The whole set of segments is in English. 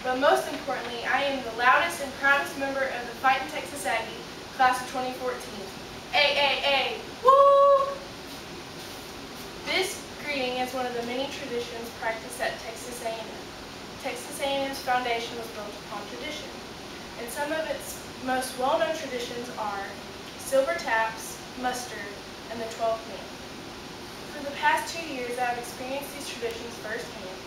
but most importantly, I am the loudest and proudest member of the Fightin' Texas Aggie class of 2014. A, woo! This greeting is one of the many traditions practiced at Texas A&M. Texas A&M's foundation was built upon tradition, and some of its most well-known traditions are silver taps, mustard, and the 12th man. For the past 2 years, I have experienced these traditions firsthand,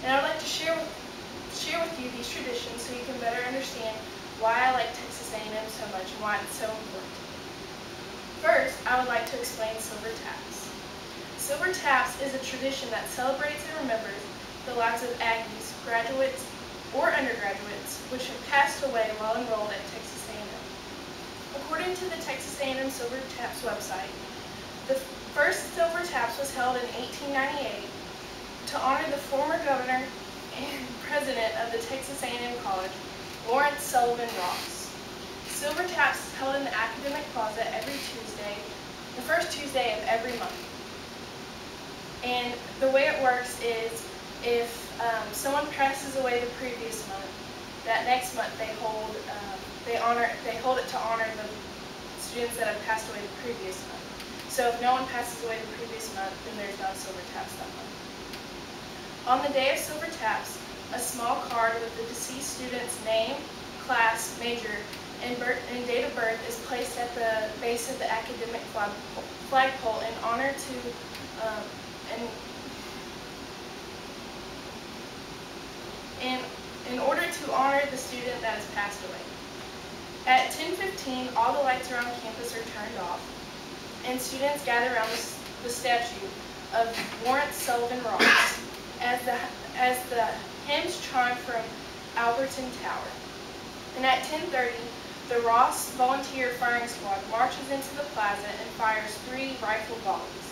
and I would like to share with you these traditions so you can better understand why I like Texas A&M so much and why it's so important. First, I would like to explain silver taps. Silver taps is a tradition that celebrates and remembers the lives of Aggies, graduates, or undergraduates which have passed away while enrolled at Texas A&M. According to the Texas A&M Silver Taps website, the first Silver Taps was held in 1898 to honor the former governor and president of the Texas A&M College, Lawrence Sullivan Ross. Silver Taps is held in the Academic Plaza every Tuesday, the first Tuesday of every month. And the way it works is if someone passes away the previous month, that next month they hold it to honor the students that have passed away the previous month. So if no one passes away the previous month, then there's no Silver Taps that month. On the day of Silver Taps, a small card with the deceased student's name, class, major, and date of birth is placed at the base of the academic flagpole in order to honor the student that has passed away. At 10:15, all the lights around campus are turned off, and students gather around the statue of Lawrence Sullivan Ross as the hymns chime from Alberton Tower. And at 10:30, the Ross Volunteer Firing Squad marches into the plaza and fires 3 rifle volleys.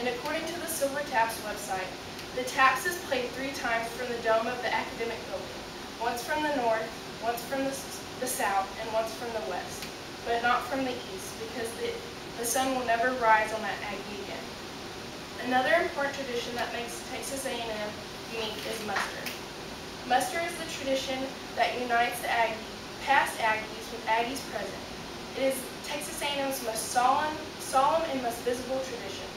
And according to the Silver Taps website, the taps is played 3 times from the dome of the academic building, once from the north, once from the south, and once from the west, but not from the east, because the sun will never rise on that Aggie again. Another important tradition that makes Texas A&M unique is muster. Muster is the tradition that unites the past Aggies with Aggies present. It is Texas A&M's most solemn and most visible tradition.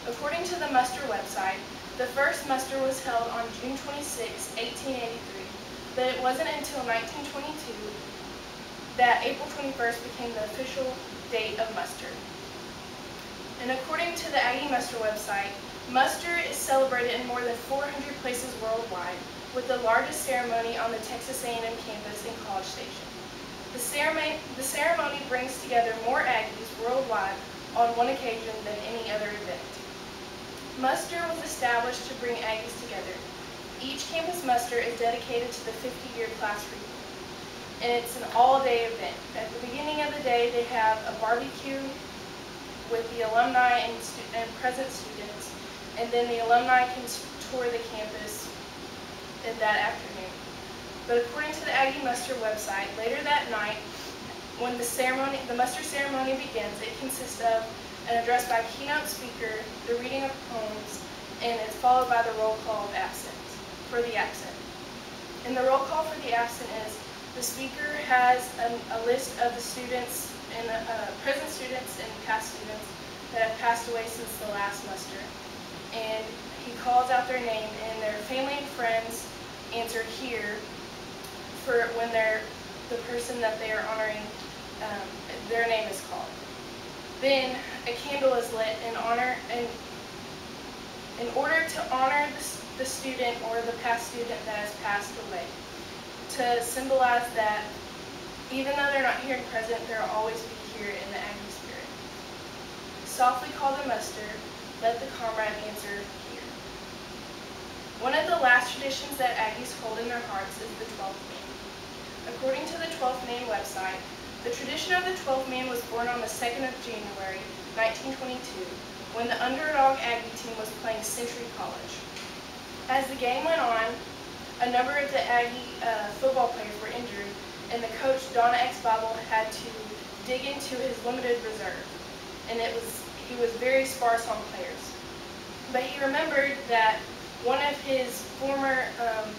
According to the muster website, the first muster was held on June 26, 1883, but it wasn't until 1922 that April 21st became the official date of muster. And according to the Aggie Muster website, muster is celebrated in more than 400 places worldwide, with the largest ceremony on the Texas A&M campus in College Station. The ceremony brings together more Aggies worldwide on one occasion than any other event. Muster was established to bring Aggies together. Each campus muster is dedicated to the 50-year class reunion, and it's an all-day event. At the beginning of the day, they have a barbecue with the alumni and present students, and then the alumni can tour the campus that afternoon. But according to the Aggie Muster website, later that night, when the muster ceremony begins, it consists of an address by a keynote speaker, the reading of poems, and it's followed by the roll call of for the absent. And the roll call for the absent is the speaker has a list of the students and present students and past students that have passed away since the last muster, and he calls out their name, and their family and friends answer here for when the person that they are honoring, their name is called. Then a candle is lit in order to honor the student or the past student that has passed away, to symbolize that even though they're not here in present, they'll always be here in the Aggie spirit. Softly call the muster, let the comrade answer here. One of the last traditions that Aggies hold in their hearts is the 12th man. According to the 12th man website, the tradition of the 12th man was born on the 2nd of January, 1922, when the underdog Aggie team was playing Century College. As the game went on, a number of the Aggie football players were injured, and the coach, Donna X. Bible, had to dig into his limited reserve, and he was very sparse on players. But he remembered that one of his former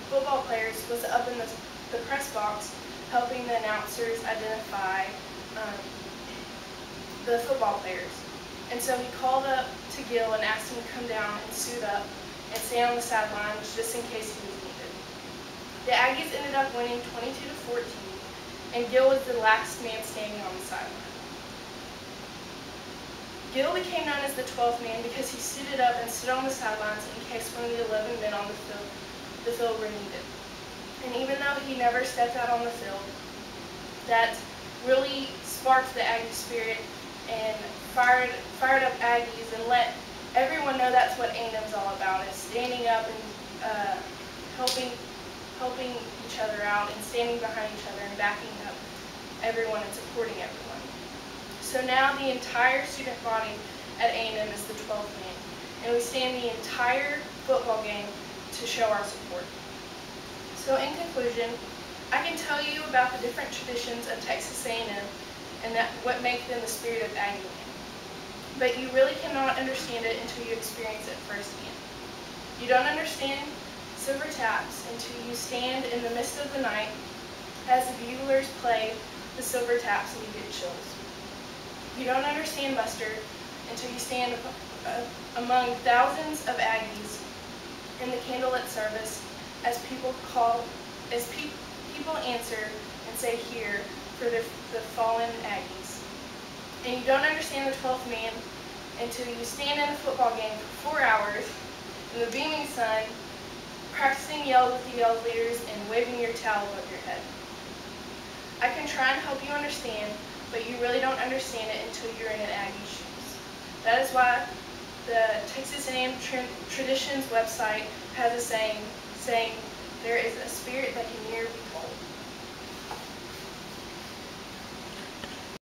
football players was up in the press box helping the announcers identify the football players. And so he called up to Gil and asked him to come down and suit up and stand on the sidelines just in case he was needed. The Aggies ended up winning 22-14, and Gil was the last man standing on the sideline. Gil became known as the 12th man because he suited up and stood on the sidelines in case one of the 11 men on the field were needed. And even though he never stepped out on the field, that really sparked the Aggie spirit and fired up Aggies and let everyone know that's what A&M's all about, is standing up and helping each other out and standing behind each other and backing up everyone and supporting everyone. So now the entire student body at A&M is the 12th man, and we stand the entire football game to show our support. So in conclusion, I can tell you about the different traditions of Texas A&M and what make them the spirit of Aggie land. But you really cannot understand it until you experience it firsthand. You don't understand silver taps until you stand in the midst of the night as the buglers play the silver taps and you get chills. You don't understand mustard until you stand among thousands of Aggies in the candlelit service as people answer and say here for the fallen Aggies. And you don't understand the 12th man until you stand in a football game for 4 hours in the beaming sun, practicing yells with the yell leaders and waving your towel above your head. I can try and help you understand, but you really don't understand it until you're in an Aggie shoes. That is why the Texas A&M Traditions website has a saying, there is a spirit that can never be told.